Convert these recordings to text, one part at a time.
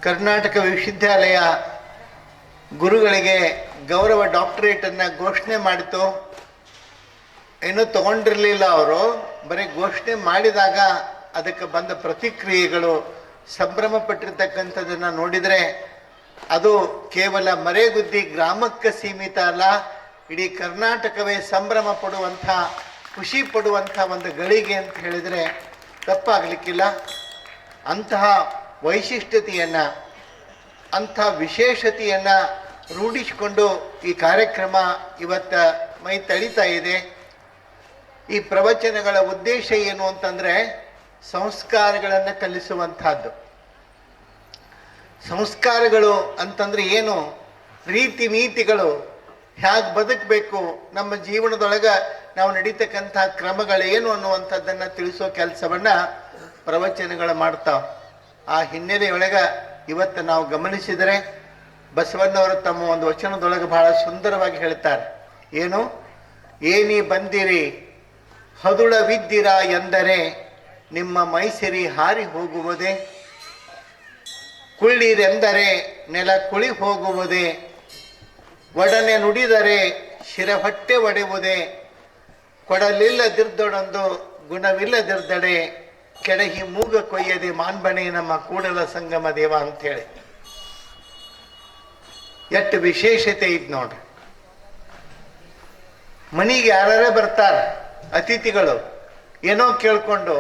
ಕರ್ನಾಟಕ ವಿಶ್ವವಿದ್ಯಾಲಯ ಗುರುಗಳಿಗೆ ಗೌರವ ಡಾಕ್ಟರೇಟನ್ನು ಘೋಷಣೆ ಮಾಡಿತು. ಇನ್ನೂ ತಗೊಂಡಿರಲಿಲ್ಲ ಅವರು, ಬರೀ ಘೋಷಣೆ ಮಾಡಿದಾಗ ಅದಕ್ಕೆ ಬಂದ ಪ್ರತಿಕ್ರಿಯೆಗಳು, ಸಂಭ್ರಮ ಪಟ್ಟಿರ್ತಕ್ಕಂಥದ್ದನ್ನು ನೋಡಿದರೆ ಅದು ಕೇವಲ ಮರೆಗುದ್ದಿ ಗ್ರಾಮಕ್ಕೆ ಸೀಮಿತ ಅಲ್ಲ, ಇಡೀ ಕರ್ನಾಟಕವೇ ಸಂಭ್ರಮ ಪಡುವಂಥ, ಖುಷಿ ಪಡುವಂಥ ಒಂದು ಗಳಿಗೆ ಅಂತ ಹೇಳಿದರೆ ತಪ್ಪಾಗಲಿಕ್ಕಿಲ್ಲ. ಅಂತಹ ವೈಶಿಷ್ಟ್ಯತೆಯನ್ನು, ಅಂಥ ವಿಶೇಷತೆಯನ್ನು ರೂಢಿಸಿಕೊಂಡು ಈ ಕಾರ್ಯಕ್ರಮ ಇವತ್ತು ಮೈ ತಳಿತಾ ಇದೆ. ಈ ಪ್ರವಚನಗಳ ಉದ್ದೇಶ ಏನು ಅಂತಂದರೆ ಸಂಸ್ಕಾರಗಳನ್ನು ಕಲಿಸುವಂಥದ್ದು. ಸಂಸ್ಕಾರಗಳು ಅಂತಂದರೆ ಏನು? ರೀತಿ ನೀತಿಗಳು, ಹೇಗೆ ಬದುಕಬೇಕು, ನಮ್ಮ ಜೀವನದೊಳಗೆ ನಾವು ನಡೀತಕ್ಕಂಥ ಕ್ರಮಗಳೇನು ಅನ್ನುವಂಥದ್ದನ್ನು ತಿಳಿಸೋ ಕೆಲಸವನ್ನು ಪ್ರವಚನಗಳು ಮಾಡ್ತಾವೆ. ಆ ಹಿನ್ನೆಲೆಯೊಳಗೆ ಇವತ್ತು ನಾವು ಗಮನಿಸಿದರೆ ಬಸವಣ್ಣವರು ತಮ್ಮ ಒಂದು ವಚನದೊಳಗೆ ಬಹಳ ಸುಂದರವಾಗಿ ಹೇಳ್ತಾರೆ. ಏನು? ಏನಿ ಬಂದಿರಿ ಹದುಳವಿದ್ದಿರ ಎಂದರೆ ನಿಮ್ಮ ಮೈಸಿರಿ ಹಾರಿ ಹೋಗುವುದೇ, ಕುಳ್ಳಿರೆಂದರೆ ನೆಲ ಕುಳಿ ಹೋಗುವುದೇ, ಒಡನೆ ನುಡಿದರೆ ಶಿರಹೊಟ್ಟೆ ಒಡೆಯುವುದೇ, ಕೊಡಲಿಲ್ಲದಿರ್ದೊಡೊಂದು ಗುಣವಿಲ್ಲದಿರ್ದಡೆ, ಕೆಡಹಿ ಮೂಗ ಕೊಯ್ಯದೆ ಮಾನ್ಬಣೆ ನಮ್ಮ ಕೂಡಲ ಸಂಗಮ ದೇವ ಅಂಥೇಳಿ. ಎಷ್ಟು ವಿಶೇಷತೆ ಇದ್ ನೋಡ್ರಿ. ಮನೆಗೆ ಯಾರೇ ಬರ್ತಾರೆ ಅತಿಥಿಗಳು, ಏನೋ ಕೇಳ್ಕೊಂಡು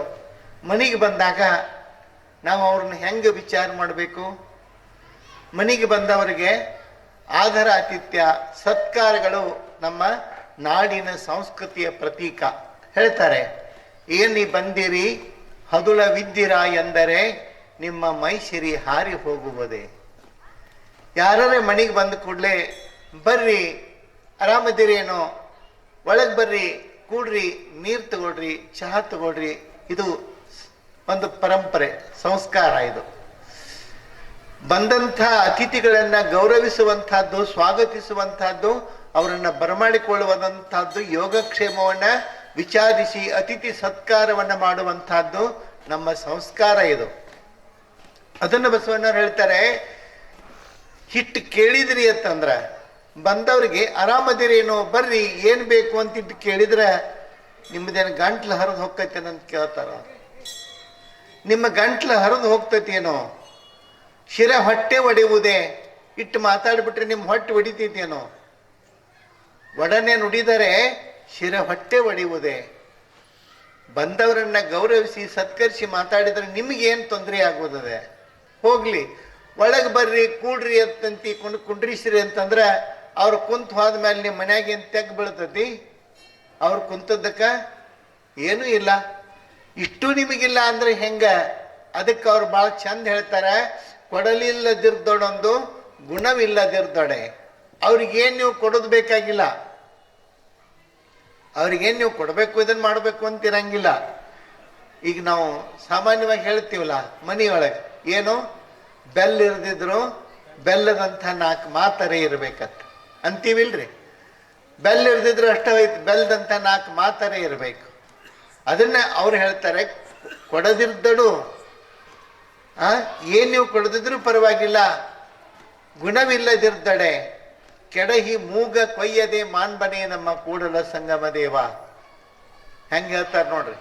ಮನೆಗೆ ಬಂದಾಗ ನಾವು ಅವ್ರನ್ನ ಹೆಂಗೆ ವಿಚಾರ ಮಾಡಬೇಕು? ಮನೆಗೆ ಬಂದವರಿಗೆ ಆದರ ಆತಿಥ್ಯ ಸತ್ಕಾರಗಳು ನಮ್ಮ ನಾಡಿನ ಸಂಸ್ಕೃತಿಯ ಪ್ರತೀಕ. ಹೇಳ್ತಾರೆ, ಏನಿ ಬಂದಿರಿ ಹದುಳವಿದ್ದಿರ ಎಂದರೆ ನಿಮ್ಮ ಮೈಸಿರಿ ಹಾರಿ ಹೋಗುವುದೇ. ಯಾರೇ ಮನೆಗೆ ಬಂದ ಕೂಡಲೇ ಬರ್ರಿ, ಆರಾಮದಿರೇನೋ, ಒಳಗೆ ಬರ್ರಿ, ಕೂಡ್ರಿ, ನೀರು ತಗೊಳ್ರಿ, ಚಹಾ ತಗೊಳ್ರಿ. ಇದು ಒಂದು ಪರಂಪರೆ, ಸಂಸ್ಕಾರ. ಇದು ಬಂದಂಥ ಅತಿಥಿಗಳನ್ನು ಗೌರವಿಸುವಂಥದ್ದು, ಸ್ವಾಗತಿಸುವಂಥದ್ದು, ಅವರನ್ನು ಬರಮಾಡಿಕೊಳ್ಳುವಂಥದ್ದು, ಯೋಗಕ್ಷೇಮವನ್ನು ವಿಚಾರಿಸಿ ಅತಿಥಿ ಸತ್ಕಾರವನ್ನು ಮಾಡುವಂಥದ್ದು ನಮ್ಮ ಸಂಸ್ಕಾರ. ಇದು ಅದನ್ನು ಬಸವಣ್ಣವ್ರು ಹೇಳ್ತಾರೆ. ಹಿಟ್ಟು ಕೇಳಿದ್ರಿ ಅಂತಂದ್ರೆ ಬಂದವ್ರಿಗೆ ಆರಾಮದಿರೇನೋ, ಬರ್ರಿ, ಏನು ಬೇಕು ಅಂತಿಟ್ಟು ಕೇಳಿದ್ರೆ ನಿಮ್ಮದೇನು ಗಂಟ್ಲು ಹರಿದು ಹೋಗ್ತೈತೇನೋ ಅಂತ ಕೇಳ್ತಾರ. ನಿಮ್ಮ ಗಂಟ್ಲು ಹರಿದು ಹೋಗ್ತೈತೇನೋ, ಶಿರ ಹೊಟ್ಟೆ ಒಡೆಯುವುದೇ, ಇಟ್ಟು ಮಾತಾಡ್ಬಿಟ್ರೆ ನಿಮ್ಮ ಹೊಟ್ಟೆ ಹೊಡಿತೈತೇನೋ, ಒಡನೆ ನುಡಿದರೆ ಶಿರ ಹೊಟ್ಟೆ ಒಡೆಯುವುದೇ. ಬಂದವರನ್ನ ಗೌರವಿಸಿ ಸತ್ಕರಿಸಿ ಮಾತಾಡಿದ್ರೆ ನಿಮಗೇನು ತೊಂದರೆ ಆಗೋದದೆ? ಹೋಗ್ಲಿ, ಒಳಗೆ ಬರ್ರಿ, ಕೂಡ್ರಿ ಅಂತಂತಿ ಕುಂಡ್ರಿಸ್ರಿ ಅಂತಂದ್ರೆ ಅವ್ರು ಕುಂತು ಹೋದ್ಮೇಲೆ ನಿಮ್ಮ ಮನ್ಯಾಗ ಏನು ತೆಗ್ ಬೀಳ್ತತಿ? ಅವ್ರು ಕುಂತದ್ದಕ್ಕೆ ಏನೂ ಇಲ್ಲ. ಇಷ್ಟು ನಿಮಗಿಲ್ಲ ಅಂದ್ರೆ ಹೆಂಗ? ಅದಕ್ಕೆ ಅವ್ರು ಭಾಳ ಚಂದ ಹೇಳ್ತಾರೆ, ಕೊಡಲಿಲ್ಲದಿರ್ದೊಡೊಂದು ಗುಣವಿಲ್ಲದಿರ್ದೊಡೆ. ಅವ್ರಿಗೇನು ನೀವು ಕೊಡೋದು ಬೇಕಾಗಿಲ್ಲ, ಅವ್ರಿಗೇನು ನೀವು ಕೊಡಬೇಕು, ಇದನ್ನು ಮಾಡಬೇಕು ಅಂತಿರಂಗಿಲ್ಲ. ಈಗ ನಾವು ಸಾಮಾನ್ಯವಾಗಿ ಹೇಳ್ತೀವಲ್ಲ ಮನೆಯೊಳಗೆ, ಏನು ಬೆಲ್ಲ ಇರ್ದಿದ್ರು ಬೆಲ್ಲದಂಥ 4 ಮಾತರೆ ಇರ್ಬೇಕಂತ ಅಂತೀವಿಲ್ರಿ. ಬೆಲ್ಲ ಇರ್ದಿದ್ರು ಅಷ್ಟೇ ಹೋಯ್ತು, ಬೆಲ್ಲದಂಥ 4 ಮಾತರೆ ಇರಬೇಕು. ಅದನ್ನ ಅವ್ರು ಹೇಳ್ತಾರೆ, ಕೊಡದಿರ್ದಡು, ಏನು ನೀವು ಕೊಡದಿದ್ರು ಪರವಾಗಿಲ್ಲ, ಗುಣವಿಲ್ಲದಿರ್ದಡೆ, ಕೆಡಹಿ ಮೂಗ ಕೊಯ್ಯದೆ ಮಾನ್ಬನೆ ನಮ್ಮ ಕೂಡಲ ಸಂಗಮ ದೇವ. ಹೆಂಗೆ ಹೇಳ್ತಾರೆ ನೋಡ್ರಿ.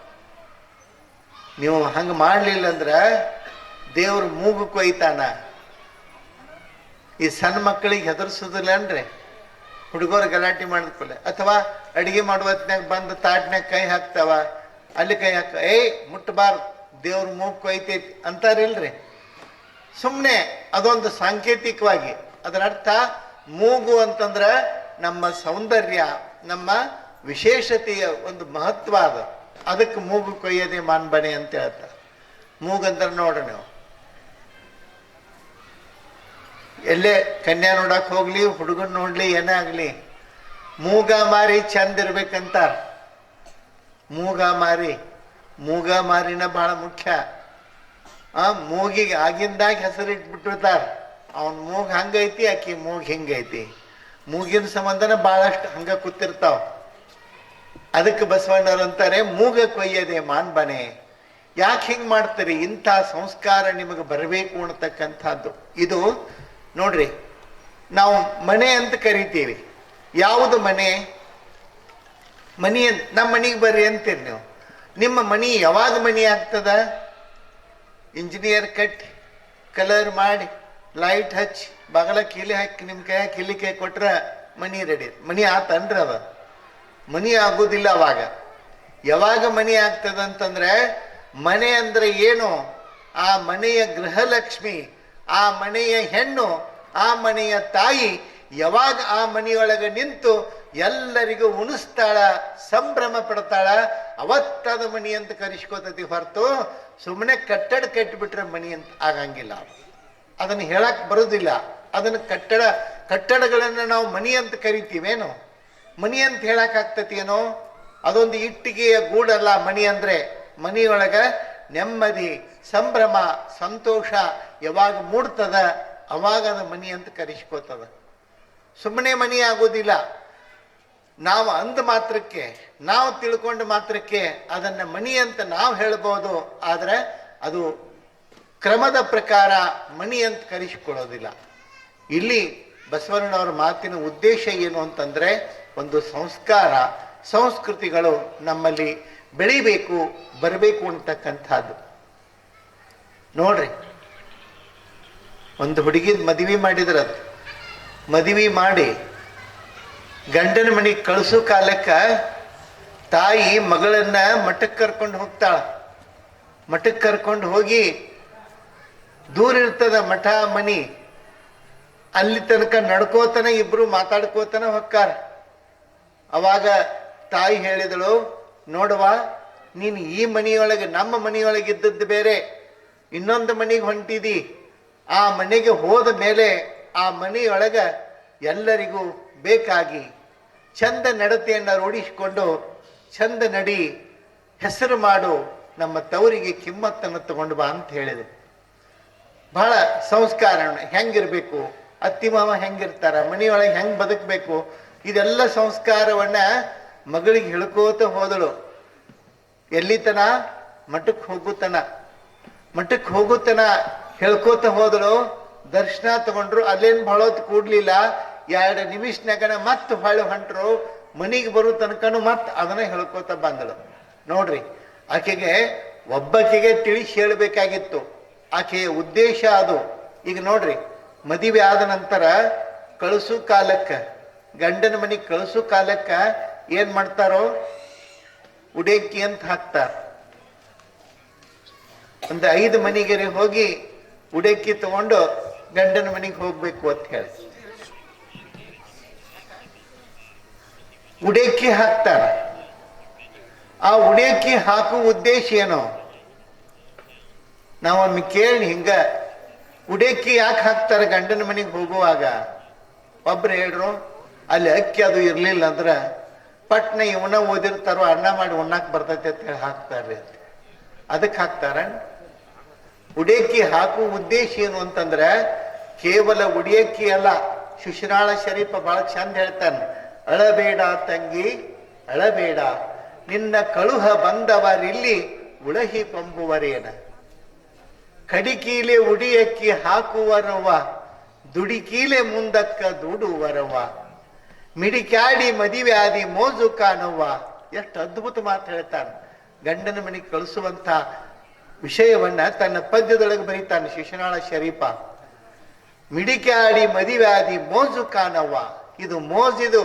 ನೀವು ಹಂಗೆ ಮಾಡಲಿಲ್ಲ ಅಂದ್ರೆ ದೇವ್ರು ಮೂಗು ಕೊಯ್ತಾನ. ಈ ಸಣ್ಣ ಮಕ್ಕಳಿಗೆ ಹೆದರ್ಸೋದಿಲ್ಲ ಅನ್ರಿ, ಹುಡುಗರು ಗಲಾಟೆ ಮಾಡಿದ್ಕೊಳ್ಳೆ, ಅಥವಾ ಅಡಿಗೆ ಮಾಡುವ ಹೊತ್ನಾಗ ಬಂದು ತಾಟ್ನಾಗ ಕೈ ಹಾಕ್ತಾವ, ಅಲ್ಲಿ ಕೈ ಹಾಕ, ಮುಟ್ಟಬಾರ್ದು, ದೇವ್ರ ಮೂಗು ಕೊಯ್ತೈತಿ ಅಂತಾರಿಲ್ರಿ. ಸುಮ್ಮನೆ ಅದೊಂದು ಸಾಂಕೇತಿಕವಾಗಿ. ಅದರ ಅರ್ಥ ಮೂಗು ಅಂತಂದ್ರೆ ನಮ್ಮ ಸೌಂದರ್ಯ, ನಮ್ಮ ವಿಶೇಷತೆಯ ಒಂದು ಮಹತ್ವ ಅದು. ಅದಕ್ಕೆ ಮೂಗು ಕೊಯ್ಯದೆ ಮಾನ್ಬಣೆ ಅಂತ ಹೇಳ್ತಾರೆ. ಮೂಗಂದ್ರೆ ನೋಡ್ರಿ, ನೀವು ಎಲ್ಲೇ ಕನ್ಯಾ ನೋಡಕ್ ಹೋಗ್ಲಿ, ಹುಡುಗನ್ ನೋಡ್ಲಿ, ಏನೇ ಆಗ್ಲಿ, ಮೂಗ ಮಾರಿ ಚಂದ ಇರ್ಬೇಕಂತಾರ. ಮೂಗ ಮಾರಿನ ಬಹಳ ಮುಖ್ಯ. ಮೂಗಿಗೆ ಆಗಿಂದಾಗ ಹೆಸರಿಟ್ಬಿಟ್ಟಿರ್ತಾರ. ಅವನ್ ಮೂಗ್ ಹಂಗೈತಿ, ಆಕಿ ಮೂಗ್ ಹಿಂಗೈತಿ. ಮೂಗಿನ ಸಂಬಂಧನ ಬಹಳಷ್ಟು ಹಂಗ ಕೂತಿರ್ತಾವ. ಅದಕ್ಕೆ ಬಸವಣ್ಣವ್ರು ಅಂತಾರೆ, ಮೂಗ ಕೊಯ್ಯದೆ ಮಾನ್ಬನೆ, ಯಾಕೆ ಹಿಂಗೆ ಮಾಡ್ತೀರಿ? ಇಂಥ ಸಂಸ್ಕಾರ ನಿಮಗೆ ಬರಬೇಕು ಅನ್ನತಕ್ಕಂಥದ್ದು. ಇದು ನೋಡ್ರಿ, ನಾವು ಮನೆ ಅಂತ ಕರಿತೀವಿ. ಯಾವುದು ಮನೆ? ಮನಿ ಅಂತ. ನಮ್ಮ ಮನೆಗೆ ಬರ್ರಿ ಅಂತೀರಿ ನೀವು. ನಿಮ್ಮ ಮನಿ ಯಾವಾಗ ಮನಿ ಆಗ್ತದ? ಇಂಜಿನಿಯರ್ ಕಟ್ಟಿ ಕಲರ್ ಮಾಡಿ ಲೈಟ್ ಹಚ್ಚಿ ಬಾಗಲ ಕೀಲಿ ಹಾಕಿ ನಿಮ್ಮ ಕೈ ಕಿಲಿ ಕೈ ಕೊಟ್ರೆ ಮನಿ ರೆಡಿ. ಮನಿ ಆತನ್ರಿ ಅದ? ಮನಿ ಆಗೋದಿಲ್ಲ ಅವಾಗ. ಯಾವಾಗ ಮನಿ ಆಗ್ತದಂತಂದ್ರೆ, ಮನೆ ಅಂದ್ರೆ ಏನು? ಆ ಮನೆಯ ಗೃಹಲಕ್ಷ್ಮಿ, ಆ ಮನೆಯ ಹೆಣ್ಣು, ಆ ಮನೆಯ ತಾಯಿ ಯಾವಾಗ ಆ ಮನೆಯೊಳಗೆ ನಿಂತು ಎಲ್ಲರಿಗೂ ಉಣಿಸ್ತಾಳ, ಸಂಭ್ರಮ ಪಡ್ತಾಳ, ಅವತ್ತದ ಮನಿ ಅಂತ ಕರೆಸ್ಕೋತತಿ ಹೊರತು ಸುಮ್ಮನೆ ಕಟ್ಟಡ ಕಟ್ಟಿಬಿಟ್ರೆ ಮನಿ ಅಂತ ಆಗಂಗಿಲ್ಲ. ಅದನ್ನು ಹೇಳಕ್ ಬರೋದಿಲ್ಲ. ಅದನ್ನು ಕಟ್ಟಡಗಳನ್ನು ನಾವು ಮನಿ ಅಂತ ಕರಿತೀವೇನೋ? ಮನಿ ಅಂತ ಹೇಳಕ್ ಆಗ್ತತಿ ಏನೋ? ಅದೊಂದು ಇಟ್ಟಿಗೆಯ ಗೂಡಲ್ಲ ಮನಿ ಅಂದ್ರೆ. ಮನಿಯೊಳಗ ನೆಮ್ಮದಿ, ಸಂಭ್ರಮ, ಸಂತೋಷ ಯಾವಾಗ ಮೂಡ್ತದ ಅವಾಗ ಅದು ಮನಿ ಅಂತ ಕರೆಸ್ಕೋತದ. ಸುಮ್ಮನೆ ಮನಿ ಆಗೋದಿಲ್ಲ. ನಾವು ಅಂದ ಮಾತ್ರಕ್ಕೆ, ನಾವು ತಿಳ್ಕೊಂಡು ಮಾತ್ರಕ್ಕೆ ಅದನ್ನ ಮನಿ ಅಂತ ನಾವು ಹೇಳ್ಬೋದು. ಆದ್ರೆ ಅದು ಕ್ರಮದ ಪ್ರಕಾರ ಮನಿ ಅಂತ ಕರೆಸಿಕೊಳ್ಳೋದಿಲ್ಲ. ಇಲ್ಲಿ ಬಸವಣ್ಣನವರ ಮಾತಿನ ಉದ್ದೇಶ ಏನು ಅಂತಂದ್ರೆ, ಒಂದು ಸಂಸ್ಕಾರ, ಸಂಸ್ಕೃತಿಗಳು ನಮ್ಮಲ್ಲಿ ಬೆಳಿಬೇಕು, ಬರಬೇಕು ಅಂತಕ್ಕಂಥದ್ದು. ನೋಡ್ರಿ, ಒಂದು ಹುಡುಗಿದ ಮದುವೆ ಮಾಡಿದ್ರದು. ಮದುವೆ ಮಾಡಿ ಗಂಡನ ಮನೆಗೆ ಕಳಿಸೋ ಕಾಲಕ್ಕ ತಾಯಿ ಮಗಳನ್ನ ಮಠಕ್ಕೆ ಕರ್ಕೊಂಡು ಹೋಗ್ತಾಳ. ಮಠಕ್ಕೆ ಕರ್ಕೊಂಡು ಹೋಗಿ, ದೂರ ಇರ್ತದ ಮಠ ಮನಿ, ಅಲ್ಲಿ ತನಕ ನಡ್ಕೋತನ ಇಬ್ರು ಮಾತಾಡ್ಕೋತನ ಹೊಕ್ಕಾರ. ಅವಾಗ ತಾಯಿ ಹೇಳಿದಳು, ನೋಡುವ, ನೀನು ಈ ಮನೆಯೊಳಗೆ, ನಮ್ಮ ಮನೆಯೊಳಗೆ ಇದ್ದದ್ದು ಬೇರೆ, ಇನ್ನೊಂದು ಮನೆಗೆ ಹೊಂಟಿದಿ. ಆ ಮನೆಗೆ ಹೋದ ಮೇಲೆ ಆ ಮನೆಯೊಳಗ ಎಲ್ಲರಿಗೂ ಬೇಕಾಗಿ ಚಂದ ನಡತೆಯನ್ನು ರೂಢಿಸಿಕೊಂಡು ಚಂದ ನಡಿ, ಹೆಸರು ಮಾಡು, ನಮ್ಮ ತವರಿಗೆ ಕಿಮ್ಮತ್ತನ್ನು ತಗೊಂಡು ಬಾ ಅಂತ ಹೇಳಿದೆ. ಬಹಳ ಸಂಸ್ಕಾರ. ಹೆಂಗಿರ್ಬೇಕು, ಅತ್ತಿ ಮಾವ ಹೆಂಗಿರ್ತಾರ, ಮನೆಯೊಳಗೆ ಹೆಂಗ್ ಬದುಕಬೇಕು, ಇದೆಲ್ಲ ಸಂಸ್ಕಾರವನ್ನ ಮಗಳಿಗೆ ಹೇಳ್ಕೋತ ಹೋದಳು. ಎಲ್ಲಿತನ? ಮಠಕ್ಕೆ ಹೋಗುತ್ತನ. ಮಠಕ್ಕೆ ಹೋಗುತ್ತನ ಹೇಳ್ಕೋತ ಹೋದಳು. ದರ್ಶನ ತಗೊಂಡ್ರು. ಅಲ್ಲೇನ್ ಬಹಳ ಹೊತ್ತು ಕೂಡ್ಲಿಲ್ಲ. 2 ನಿಮಿಷನಾಗನ ಮತ್ತೆ ಹೊಳ್ಳಿ ಹೊಂಟ್ರು. ಮನಿಗೆ ಬರೋ ತನಕನು ಮತ್ತೆ ಅದನ್ನ ಹೇಳ್ಕೋತ ಬಂದಳು. ನೋಡ್ರಿ, ಆಕೆಗೆ ಒಬ್ಬಾಕೆಗೆ ತಿಳಿಸಿ ಹೇಳ್ಬೇಕಾಗಿತ್ತು. ಆಕೆಯ ಉದ್ದೇಶ ಅದು. ಈಗ ನೋಡ್ರಿ, ಮದುವೆ ಆದ ನಂತರ ಕಳಿಸು ಕಾಲಕ್ಕ, ಗಂಡನ ಮನೆಗೆ ಕಳಿಸು ಕಾಲಕ್ಕ ಏನ್ ಮಾಡ್ತಾರೋ, ಉಡೇಕಿ ಅಂತ ಹಾಕ್ತಾರ. ಒಂದು 5 ಮನೆಗೆ ಹೋಗಿ ಉಡೇಕಿ ತಗೊಂಡು ಗಂಡನ ಮನೆಗೆ ಹೋಗ್ಬೇಕು ಅಂತ ಹೇಳಿ ಉಡೇಕಿ ಹಾಕ್ತಾರ. ಆ ಉಡೇಕಿ ಹಾಕುವ ಉದ್ದೇಶ ಏನು? ನಾವೊಮ್ಮೆ ಕೇಳಿ, ಹಿಂಗ ಉಡೇಕಿ ಯಾಕೆ ಹಾಕ್ತಾರ ಗಂಡನ ಮನೆಗೆ ಹೋಗುವಾಗ? ಒಬ್ರು ಹೇಳ್ರು, ಅಲ್ಲಿ ಅಕ್ಕಿ ಅದು ಇರ್ಲಿಲ್ಲ ಅಂದ್ರ ಪಟ್ನ ಇವನ ಓದಿರ್ತಾರೋ, ಅನ್ನ ಮಾಡಿ ಉಣ್ಣಾಕ್ ಬರ್ತೈತೆ ಅಂತ ಹೇಳಿ ಹಾಕ್ತಾರ್ರಿ ಅಂತ. ಅದಕ್ಕೆ ಹಾಕ್ತಾರ. ಉಡೇಕಿ ಹಾಕುವ ಉದ್ದೇಶ ಏನು ಅಂತಂದ್ರೆ, ಕೇವಲ ಉಡಿಯಕ್ಕಿ ಅಲ್ಲ. ಶಿಶುನಾಳ ಶರೀಫ ಬಹಳ ಚಂದ ಹೇಳ್ತಾನೆ, ಅಳಬೇಡ ತಂಗಿ ಅಳಬೇಡ, ನಿನ್ನ ಕಳುಹ ಬಂದವರಿಲ್ಲಿ ಉಳಹಿ ಕೊಂಬುವರೇನ. ಕಡಿಕೀಲೆ ಉಡಿಯಕ್ಕಿ ಹಾಕುವರವ, ದುಡಿಕೀಲೆ ಮುಂದಕ್ಕ ದುಡುವರವ, ಮಿಡಿಕ್ಯಾಡಿ ಮದಿವ್ಯಾದಿ ಮೋಜು ಕಾಣುವ. ಎಷ್ಟು ಅದ್ಭುತ ಮಾತು ಹೇಳ್ತಾನೆ. ಗಂಡನ ಮನೆಗೆ ಕಳಿಸುವಂತ ವಿಷಯವನ್ನ ತನ್ನ ಪದ್ಯದೊಳಗೆ ಬರೀತಾನೆ ಶಿಶುನಾಳ ಶರೀಫ. ಮಿಡಿಕ್ಯಾಡಿ ಮದಿವ್ಯಾದಿ ಮೋಜು ಕಾಣವ್ವ. ಇದು ಮೋಜಿದು.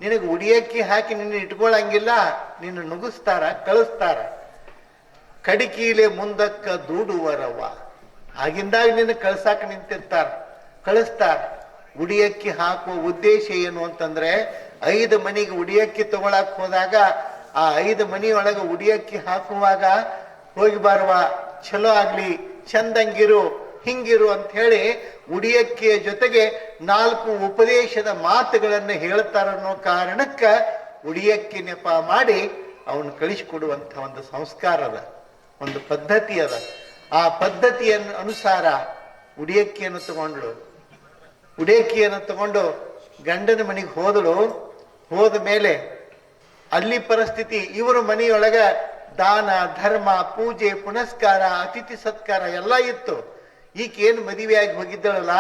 ನಿನಗೆ ಉಡಿಯಕ್ಕಿ ಹಾಕಿ ನಿನ್ನ ಇಟ್ಕೊಳ್ಳಂಗಿಲ್ಲ, ನಿನ್ನ ನುಗ್ಗಿಸ್ತಾರ, ಕಳಿಸ್ತಾರ. ಕಡಿಕೀಲೆ ಮುಂದಕ್ಕ ದೂಡುವರವ್ವ. ಆಗಿಂದಾಗ ನಿನ್ನ ಕಳ್ಸಾಕ ನಿಂತಿರ್ತಾರ, ಕಳಿಸ್ತಾರ. ಉಡಿಯಕ್ಕಿ ಹಾಕುವ ಉದ್ದೇಶ ಏನು ಅಂತಂದ್ರೆ, 5 ಮನೆಗೆ ಉಡಿಯಕ್ಕಿ ತಗೊಳಕ್ ಹೋದಾಗ ಆ 5 ಮನೆಯೊಳಗೆ ಉಡಿಯಕ್ಕಿ ಹಾಕುವಾಗ ಹೋಗಿ ಬರುವ, ಚಲೋ ಆಗ್ಲಿ, ಚಂದಂಗಿರು, ಹಿಂಗಿರು ಅಂತ ಹೇಳಿ ಉಡಿಯಕ್ಕಿಯ ಜೊತೆಗೆ 4 ಉಪದೇಶದ ಮಾತುಗಳನ್ನು ಹೇಳ್ತಾರನ್ನೋ ಕಾರಣಕ್ಕ ಉಡಿಯಕ್ಕಿ ನೆಪ ಮಾಡಿ ಅವನು ಕಳಿಸಿಕೊಡುವಂತ ಒಂದು ಸಂಸ್ಕಾರ ಅದ, ಒಂದು ಪದ್ಧತಿ ಅದ. ಆ ಪದ್ಧತಿಯನ್ನು ಅನುಸಾರ ಉಡಿಯಕ್ಕಿಯನ್ನು ತಗೊಂಡ್ಳು. ಉಡಿಯಕ್ಕಿಯನ್ನು ತಗೊಂಡು ಗಂಡನ ಮನೆಗೆ ಹೋದಳು. ಹೋದ ಮೇಲೆ ಅಲ್ಲಿ ಪರಿಸ್ಥಿತಿ, ಇವರು ಮನೆಯೊಳಗ ದಾನ ಧರ್ಮ ಪೂಜೆ ಪುನಸ್ಕಾರ ಅತಿಥಿ ಸತ್ಕಾರ ಎಲ್ಲ ಇತ್ತು. ಈಕೇನು ಮದುವೆಯಾಗಿ ಹೋಗಿದ್ದಳಲ್ಲ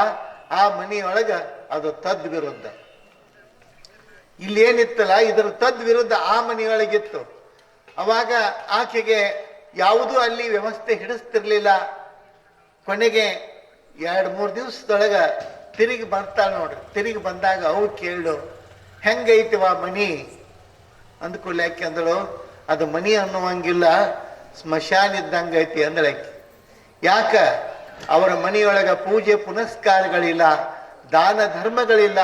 ಆ ಮನೆಯೊಳಗ ಅದು ತದ್ ವಿರುದ್ಧ. ಇಲ್ಲೇನಿತ್ತಲ್ಲ ಇದರ ತದ್ ವಿರುದ್ಧ ಆ ಮನೆಯೊಳಗಿತ್ತು. ಅವಾಗ ಆಕೆಗೆ ಯಾವುದೂ ಅಲ್ಲಿ ವ್ಯವಸ್ಥೆ ಹಿಡಿಸ್ತಿರ್ಲಿಲ್ಲ. ಕೊನೆಗೆ 2-3 ದಿವಸದೊಳಗ ತಿರುಗಿ ಬರ್ತಾಳ ನೋಡ್ರಿ. ತಿರುಗಿ ಬಂದಾಗ ಅವು ಕೇಳು ಹೆಂಗೈತಿವ ಮನಿ ಅಂದ್ಕೊಳ್ಳಿ. ಯಾಕೆ ಅಂದಳು ಅದು ಮನಿ ಅನ್ನುವಂಗಿಲ್ಲ, ಸ್ಮಶಾನ ಇದ್ದಂಗ ಐತಿ ಅಂದಳಾಕಿ. ಯಾಕ? ಅವರ ಮನೆಯೊಳಗ ಪೂಜೆ ಪುನಸ್ಕಾರಗಳಿಲ್ಲ, ದಾನ ಧರ್ಮಗಳಿಲ್ಲ,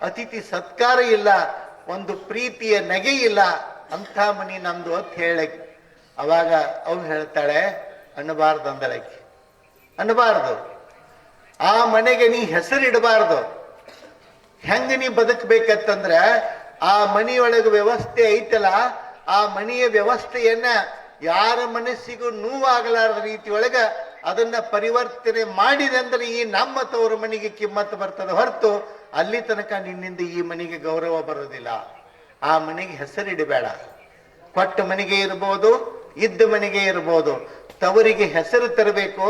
ಅತಿಥಿ ಸತ್ಕಾರ ಇಲ್ಲ, ಒಂದು ಪ್ರೀತಿಯ ನಗೆ ಇಲ್ಲ. ಅಂಥ ಮನಿ ನಮ್ದು ಅಂತ ಹೇಳಕ್ಕೆ. ಅವಾಗ ಅವ್ನು ಹೇಳ್ತಾಳೆ ಅನ್ನಬಾರ್ದು ಅಂದಳಾಕಿ. ಅನ್ನಬಾರ್ದು. ಆ ಮನೆಗೆ ನೀ ಹೆಸರಿಡಬಾರ್ದು. ಹೆಂಗ ನೀ ಬದುಕಬೇಕಂತಂದ್ರ ಆ ಮನೆಯೊಳಗೆ ವ್ಯವಸ್ಥೆ ಐತಲ್ಲ, ಆ ಮನೆಯ ವ್ಯವಸ್ಥೆಯನ್ನ ಯಾರ ಮನಸ್ಸಿಗೂ ನೋವಾಗಲಾರದ ರೀತಿಯೊಳಗ ಅದನ್ನ ಪರಿವರ್ತನೆ ಮಾಡಿದಂದ್ರೆ ಈ ನಮ್ಮ ತವರು ಮನೆಗೆ ಕಿಮ್ಮತ್ತು ಬರ್ತದೆ ಹೊರತು ಅಲ್ಲಿ ತನಕ ನಿನ್ನಿಂದ ಈ ಮನೆಗೆ ಗೌರವ ಬರೋದಿಲ್ಲ. ಆ ಮನೆಗೆ ಹೆಸರಿಡಬೇಡ. ಕೊಟ್ಟ ಮನೆಗೆ ಇರ್ಬೋದು, ಇದ್ದ ಮನೆಗೆ ಇರ್ಬೋದು, ತವರಿಗೆ ಹೆಸರು ತರಬೇಕು.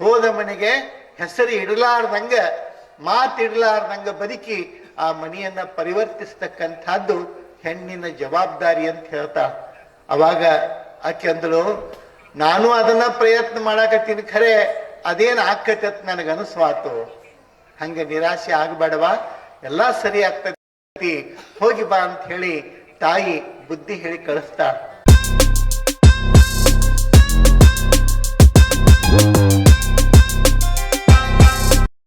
ಹೋದ ಮನೆಗೆ ಹೆಸರು ಇಡಲಾರ್ದಂಗ, ಮಾತಿಡಲಾರ್ದಂಗ ಬದುಕಿ ಆ ಮನೆಯನ್ನ ಪರಿವರ್ತಿಸ್ತಕ್ಕಂಥದ್ದು ಹೆಣ್ಣಿನ ಜವಾಬ್ದಾರಿ ಅಂತ ಹೇಳ್ತಾ. ಅವಾಗ ಆಕೆ ಅಂದಳು, ನಾನು ಅದನ್ನ ಪ್ರಯತ್ನ ಮಾಡಾಕತ್ತೀನಿ, ಖರೆ ಅದೇನು ಆಕತಿ ಅಂತ ನನಗನ್ಸ್ವಾತು. ಹಂಗೆ ನಿರಾಶೆ ಆಗಬೇಡವಾ, ಎಲ್ಲಾ ಸರಿ ಆಗ್ತತಿ, ಹೋಗಿ ಬಾ ಅಂತ ಹೇಳಿ ತಾಯಿ ಬುದ್ಧಿ ಹೇಳಿ ಕಳಿಸ್ತಾಳ.